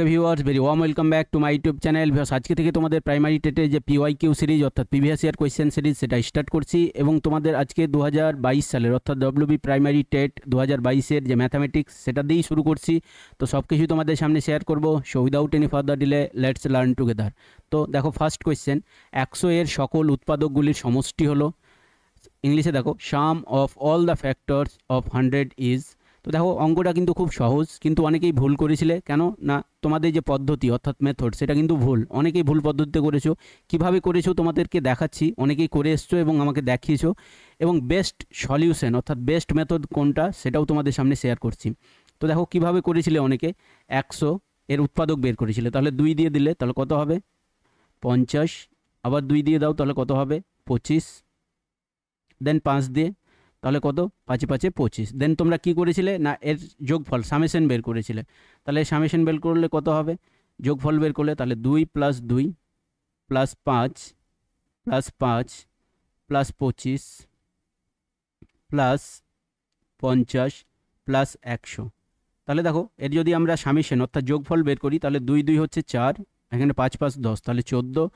Okay viewers, very warm welcome back to my YouTube channel. Viewers, আজকে থেকে তোমাদের primary টেটের যে পিওয়াইকিউ সিরিজ অর্থাৎ প্রিভিয়াস ইয়ার কোয়েশ্চেন সিরিজ সেটা স্টার্ট করছি এবং তোমাদের আজকে 2022 সালের অর্থাৎ ডব্লিউবি প্রাইমারি টেট 2022-এর যে ম্যাথামেটিক্স সেটা দিয়েই শুরু করছি। তো সব কিছুই তোমাদের সামনে শেয়ার করব। So without any further delay let's learn together. তো দেখো, ফার্স্ট কোয়েশ্চেন, 100 এর সকল উৎপাদকগুলির সমষ্টি হলো, ইংলিশে দেখো, sum of all the factors of 100 is. তো দেখো, অঙ্কটা কিন্তু খুব সহজ, কিন্তু অনেকেই ভুল করেছিলে। কেন না, তোমাদের যে পদ্ধতি অর্থাৎ মেথড সেটা কিন্তু ভুল। অনেকেই ভুল পদ্ধতিতে করেছো। কিভাবে করেছো তোমাদেরকে দেখাচ্ছি। অনেকেই করে এসছো এবং আমাকে দেখিয়েছো, এবং বেস্ট সলিউশন অর্থাৎ বেস্ট মেথড কোনটা সেটাও তোমাদের সামনে শেয়ার করছি। তো দেখো কিভাবে করেছিলে। অনেকে 100 এর উৎপাদক বের করেছিলে, তাহলে 2 দিয়ে দিলে তাহলে কত হবে 50, আবার 2 দিয়ে দাও তাহলে কত হবে 25, দেন 5 দিয়ে তাহলে কত 5 5 25। দেন তোমরা কি করেছিলে না, এর যোগফল সামেশন বের করেছিলে। তাহলে সামেশন বের করলে কত হবে, যোগফল বের করলে তাহলে 2 + 2 + 5 + 5 + 25 + 50 + 100। তাহলে দেখো, এর যদি আমরা সামেশন অর্থাৎ যোগফল বের করি তাহলে 2 2 হচ্ছে 4, এখানে 5 5 10, তাহলে 14,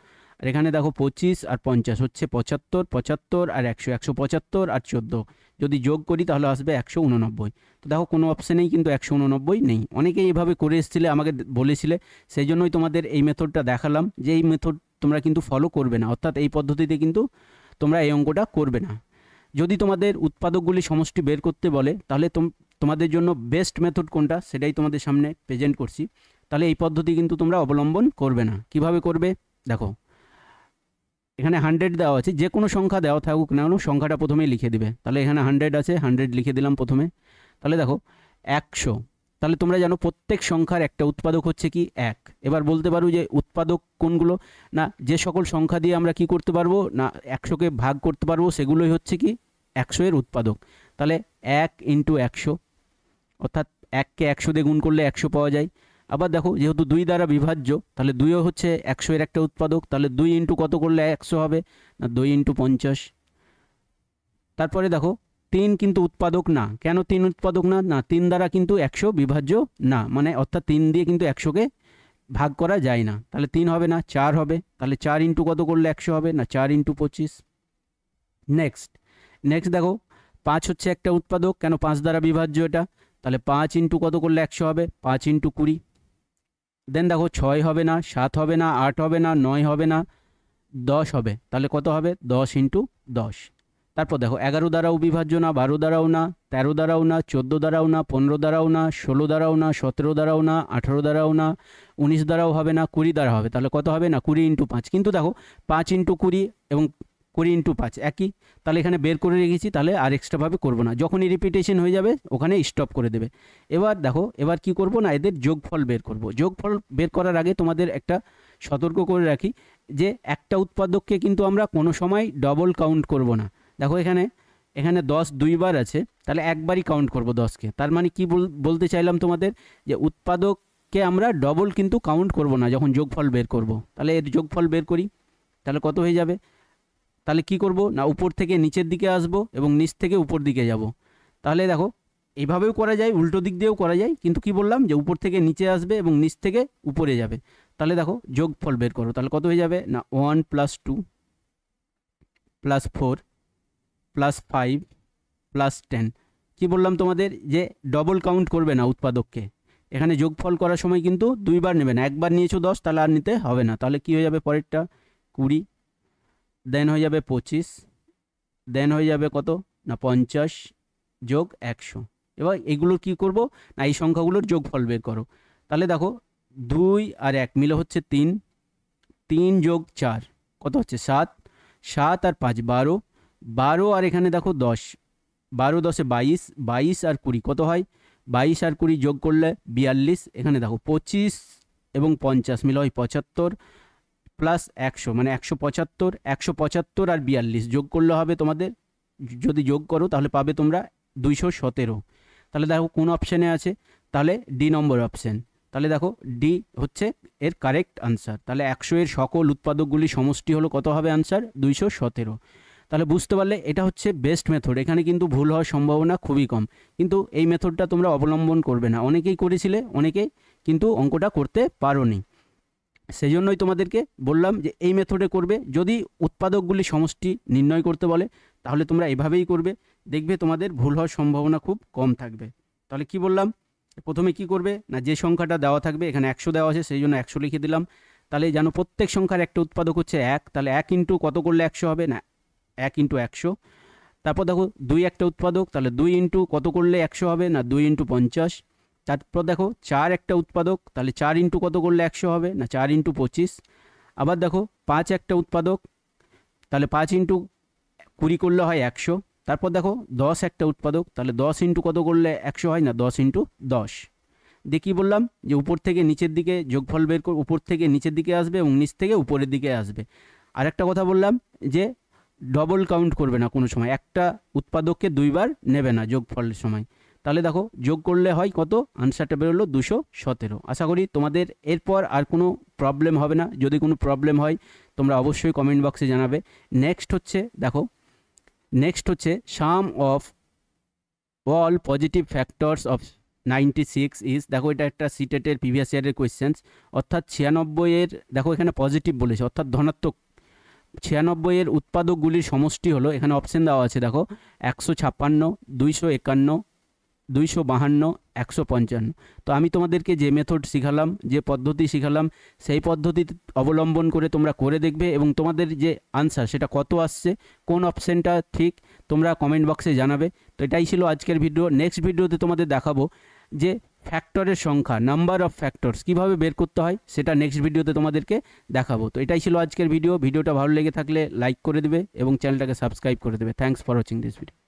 আর এখানে দেখো 25 আর 50 হচ্ছে 75, 75 আর 100, 175 আর 14 যদি যোগ করি তাহলে আসবে 189। তো দেখো কোনো অপশানেই কিন্তু 189 নেই। অনেকেই এইভাবে করে এসেছিলে, আমাকে বলেছিলে, সেই জন্যই তোমাদের এই মেথডটা দেখালাম যে এই মেথড তোমরা কিন্তু ফলো করবে না, অর্থাৎ এই পদ্ধতিতে কিন্তু তোমরা এই অঙ্কটা করবে না। যদি তোমাদের উৎপাদকগুলি সমষ্টি বের করতে বলে তাহলে তোমাদের জন্য বেস্ট মেথড কোনটা সেটাই তোমাদের সামনে প্রেজেন্ট করছি। তাহলে এই পদ্ধতি কিন্তু তোমরা অবলম্বন করবে না। কিভাবে করবে দেখো, এখানে 100 দেওয়া আছে, যে কোনো সংখ্যা দেওয়া থাকুক না কেন সংখ্যাটা প্রথমেই লিখে দিবে। তাহলে এখানে 100 আছে, 100 লিখে দিলাম প্রথমে। তাহলে দেখো 100, তাহলে তোমরা জানো প্রত্যেক সংখ্যার একটা উৎপাদক হচ্ছে কি 1। এবার বলতে পারো যে উৎপাদক কোনগুলো, না যে সকল সংখ্যা দিয়ে আমরা কি করতে পারবো না 100কে ভাগ করতে পারবো সেগুলোই হচ্ছে কি 100 এর উৎপাদক। তাহলে 1 × 100 অর্থাৎ 1কে 100 দিয়ে গুণ করলে 100 পাওয়া যায়। আবার দেখো, যেহেতু 2 দ্বারা বিভাজ্য তাহলে 2ও হচ্ছে 100 এর একটা উৎপাদক। তাহলে 2 × কত করলে 100 হবে না 2 × 50। তারপরে দেখো 3 কিন্তু উৎপাদক না। কেন 3 উৎপাদক না, না 3 দ্বারা কিন্তু 100 বিভাজ্য না, মানে অর্থাৎ 3 দিয়ে কিন্তু 100কে ভাগ করা যায় না। তাহলে 3 হবে না, 4 হবে। তাহলে 4 × কত করলে 100 হবে না 4 × 25। নেক্সট দেখো, 5 হচ্ছে একটা উৎপাদক। কেন, 5 দ্বারা বিভাজ্য এটা। তাহলে 5 × কত করলে 100 হবে 5 × 20। দেন দেখো 6 হবে না, 7 হবে না, 8 হবে না, 9 হবে না, 10 হবে। তাহলে কত হবে 10 × 10। তারপর দেখো 11 দ্বারাও বিভাজ্য না, 12 দ্বারাও না, 13 দ্বারাও না, 14 দ্বারাও না, 15 দ্বারাও না, 16 দ্বারাও না, 17 দ্বারাও না, 18 দ্বারাও না, 19 দ্বারাও হবে না, 20 দ্বারা হবে। তাহলে কত হবে না 20 × 5। কিন্তু দেখো 5 × 20 এবং 20 × 5 একই। তাহলে এখানে বের করে রেখেছি, তাহলে আর এক্সট্রাভাবে করবো না। যখনই রিপিটেশন হয়ে যাবে ওখানে স্টপ করে দেবে। এবার দেখো, এবার কি করব না, এদের যোগফল বের করব। যোগফল বের করার আগে তোমাদের একটা সতর্ক করে রাখি যে একটা উৎপাদককে কিন্তু আমরা কোনো সময় ডবল কাউন্ট করব না। দেখো এখানে 10 দুইবার আছে, তাহলে একবারই কাউন্ট করব 10কে। তার মানে কি বলতে চাইলাম তোমাদের, যে উৎপাদককে আমরা ডবল কিন্তু কাউন্ট করব না যখন যোগফল বের করব। তাহলে এর যোগফল বের করি, তাহলে কত হয়ে যাবে। তাহলে কি করব না, উপর থেকে নিচের দিকে আসব এবং নিচ থেকে উপর দিকে যাব। তাহলে দেখো এইভাবেও করা যায়, উল্টো দিক দিয়েও করা যায়, কিন্তু কি বললাম যে উপর থেকে নিচে আসবে এবং নিচ থেকে উপরে যাবে। তাহলে দেখো যোগফল বের করো, তাহলে কত হয়ে যাবে না 1 + 2 + 4 + 5 + 10। কি বললাম তোমাদের যে ডবল কাউন্ট করবে না উৎপাদককে। এখানে যোগফল করার সময় কিন্তু দুইবার নেবে না, একবার নিয়েছো 10, তাহলে আর নিতে হবে না। তাহলে কি হয়ে যাবে পরেরটা 20, দেন হয়ে যাবে 25, দেন হয়ে যাবে কত না 50 যোগ 100। এবার এগুলোর কি করব না, এই সংখ্যাগুলোর যোগফল বের করো। তাহলে দেখো 2 আর 1 মিলে হচ্ছে 3, 3 যোগ 4 কত হচ্ছে 7, 7 আর 5 12, 12 আর এখানে দেখো 10, 12 10 22, 22 আর 20 কত হয় 22 আর 20 যোগ করলে 42। এখানে দেখো 25 এবং 50 মিলে হয় 75 প্লাস 100 মানে 175, 175 আর 42 যোগ করলে হবে তোমাদের, যদি যোগ করো তাহলে পাবে তোমরা 217। তাহলে দেখো কোন অপশানে আছে, তাহলে ডি নম্বর অপশান। তাহলে দেখো ডি হচ্ছে এর কারেক্ট আনসার। তাহলে 100 এর সকল উৎপাদকগুলি সমষ্টি হলো কত হবে আনসার 217। তাহলে বুঝতে পারলে এটা হচ্ছে বেস্ট মেথড। এখানে কিন্তু ভুল হওয়ার সম্ভাবনা খুবই কম, কিন্তু এই মেথডটা তোমরা অবলম্বন করবে না। অনেকেই করেছিলে, অনেকেই কিন্তু অঙ্কটা করতে পারোনি। সেই জন্যই তোমাদেরকে বললাম যে এই মেথডে করবে। যদি উৎপাদকগুলি সমষ্টি নির্ণয় করতে বলে তাহলে তোমরা এভাবেই করবে, দেখবে তোমাদের ভুল হওয়ার সম্ভাবনা খুব কম থাকবে। তাহলে কি বললাম, প্রথমে কি করবে না, যে সংখ্যাটা দেওয়া থাকবে, এখানে 100 দেওয়া আছে সেই জন্য 100 লিখে দিলাম। তাহলে জানো প্রত্যেক সংখ্যার একটা উৎপাদক হচ্ছে 1, তাহলে 1 ইন্টু কত করলে 100 হবে না 1 ইন্টু 100। তারপর দেখো 2 একটা উৎপাদক, তাহলে 2 ইন্টু কত করলে 100 হবে না 2 ইন্টু 50। তারপর দেখো 4 একটা উৎপাদক, তাহলে 4 ইন্টু কত করলে 100 হবে না 4 ইন্টু 25। আবার দেখো 5 একটা উৎপাদক, তাহলে 5 ইন্টু 20 করলে হয় 100। তারপর দেখো 10 একটা উৎপাদক, তাহলে 10 ইন্টু কত করলে 100 হয় না 10 ইন্টু 10। দিয়ে কী বললাম যে উপর থেকে নিচের দিকে যোগফল বের করে উপর থেকে নিচের দিকে আসবে এবং নিচ থেকে উপরের দিকে আসবে। আর একটা কথা বললাম যে ডবল কাউন্ট করবে না কোনো সময়, একটা উৎপাদককে দুইবার নেবে না যোগফলের সময়। তাহলে দেখো যোগ করলে হয় কত, আনসারটা বেরোলো 217। আশা করি তোমাদের এরপর আর কোনো প্রবলেম হবে না। যদি কোনো প্রবলেম হয় তোমরা অবশ্যই কমেন্ট বক্সে জানাবে। নেক্সট হচ্ছে দেখো, নেক্সট হচ্ছে sum of all positive factors of 96 is, দেখো এটা একটা সিটেটের প্রিভিয়াস ইয়ারের কোয়েশ্চেন্স, অর্থাৎ 96 দেখো এখানে পজিটিভ বলেছে অর্থাৎ ধনাত্মক। 96 এর উৎপাদকগুলির সমষ্টি হলো, এখানে অপশন দেওয়া আছে দেখো 156, 251, 252, 155। তো আমি তোমাদেরকে যে মেথড শিখালাম, যে পদ্ধতি শিখালাম, সেই পদ্ধতি অবলম্বন করে তোমরা করে দেখবে এবং তোমাদের যে আনসার সেটা কত আসছে, কোন অপশানটা ঠিক, তোমরা কমেন্ট বক্সে জানাবে। তো এটাই ছিল আজকের ভিডিও। নেক্সট ভিডিওতে তোমাদের দেখাবো যে ফ্যাক্টরের সংখ্যা, নাম্বার অফ ফ্যাক্টরস কীভাবে বের করতে হয় সেটা নেক্সট ভিডিওতে তোমাদেরকে দেখাবো। তো এটাই ছিল আজকের ভিডিও। ভিডিওটা ভালো লেগে থাকলে লাইক করে দেবে এবং চ্যানেলটাকে সাবস্ক্রাইব করে দেবে। Thanks for watching this video.